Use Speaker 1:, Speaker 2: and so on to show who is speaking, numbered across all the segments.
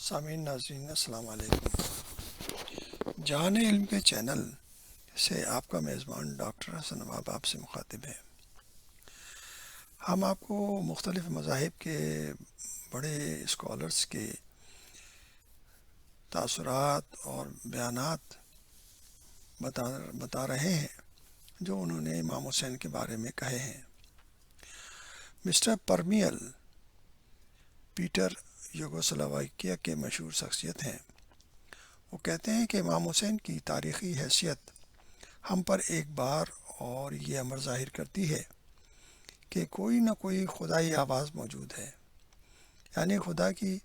Speaker 1: سامعین ناظرین السلام علیکم۔ جہان علم کے چینل سے آپ کا میزبان ڈاکٹر حسن نواب آپ سے مخاطب ہے۔ ہم آپ کو مختلف مذاہب کے بڑے اسکالرس کے تاثرات اور بیانات بتا رہے ہیں جو انہوں نے امام حسین کے بارے میں کہے ہیں۔ مسٹر پرمیل پیٹر یوگوسلاویکیا کے مشہور شخصیت ہیں۔ وہ کہتے ہیں کہ امام حسین کی تاریخی حیثیت ہم پر ایک بار اور یہ امر ظاہر کرتی ہے کہ کوئی نہ کوئی خدائی آواز موجود ہے، یعنی خدا کی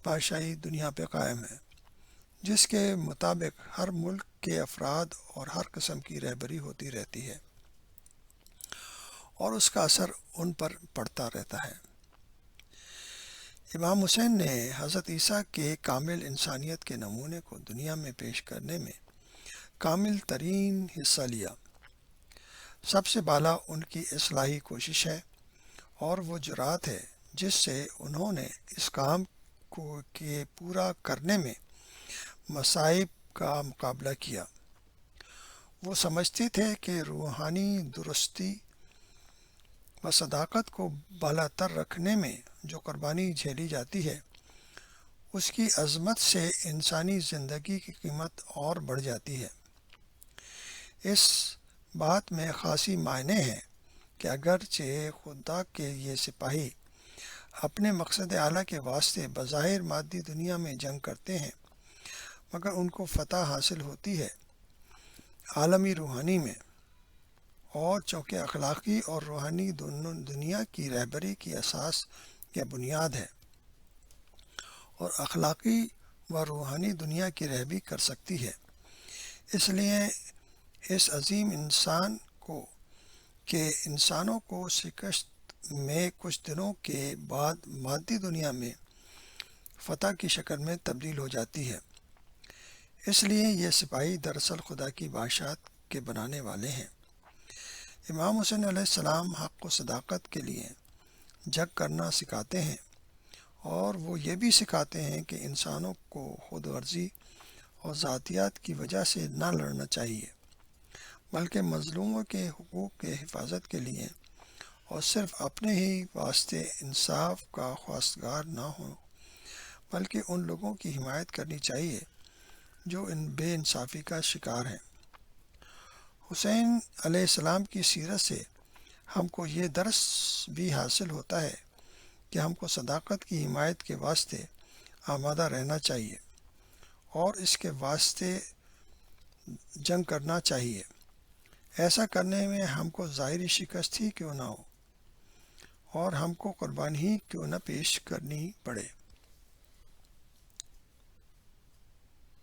Speaker 1: بادشاہی دنیا پہ قائم ہے، جس کے مطابق ہر ملک کے افراد اور ہر قسم کی رہبری ہوتی رہتی ہے اور اس کا اثر ان پر پڑتا رہتا ہے۔ امام حسین نے حضرت عیسیٰ کے کامل انسانیت کے نمونے کو دنیا میں پیش کرنے میں کامل ترین حصہ لیا۔ سب سے بالا ان کی اصلاحی کوشش ہے اور وہ جرات ہے جس سے انہوں نے اس کام کو پورا کرنے میں مصائب کا مقابلہ کیا۔ وہ سمجھتے تھے کہ روحانی درستی و صداقت کو بالاتر رکھنے میں جو قربانی جھیلی جاتی ہے، اس کی عظمت سے انسانی زندگی کی قیمت اور بڑھ جاتی ہے۔ اس بات میں خاصی معنی ہے کہ اگرچہ خدا کے یہ سپاہی اپنے مقصد اعلیٰ کے واسطے بظاہر مادی دنیا میں جنگ کرتے ہیں، مگر ان کو فتح حاصل ہوتی ہے عالمی روحانی میں، اور چونکہ اخلاقی اور روحانی دونوں دنیا کی رہبری کی اساس یا بنیاد ہے، اور اخلاقی و روحانی دنیا کی رہبری کر سکتی ہے، اس لیے اس عظیم انسان کو کہ انسانوں کو شکست میں کچھ دنوں کے بعد مادی دنیا میں فتح کی شکل میں تبدیل ہو جاتی ہے۔ اس لیے یہ سپاہی دراصل خدا کی بادشاہت کے بنانے والے ہیں۔ امام حسین علیہ السلام حق و صداقت کے لیے جنگ کرنا سکھاتے ہیں، اور وہ یہ بھی سکھاتے ہیں کہ انسانوں کو خود غرضی اور ذاتیات کی وجہ سے نہ لڑنا چاہیے، بلکہ مظلوموں کے حقوق کے حفاظت کے لیے اور صرف اپنے ہی واسطے انصاف کا خواستگار نہ ہوں، بلکہ ان لوگوں کی حمایت کرنی چاہیے جو ان بے انصافی کا شکار ہیں۔ حسین علیہ السلام کی سیرت سے ہم کو یہ درس بھی حاصل ہوتا ہے کہ ہم کو صداقت کی حمایت کے واسطے آمادہ رہنا چاہیے اور اس کے واسطے جنگ کرنا چاہیے، ایسا کرنے میں ہم کو ظاہری شکست ہی کیوں نہ ہو اور ہم کو قربانی ہی کیوں نہ پیش کرنی پڑے۔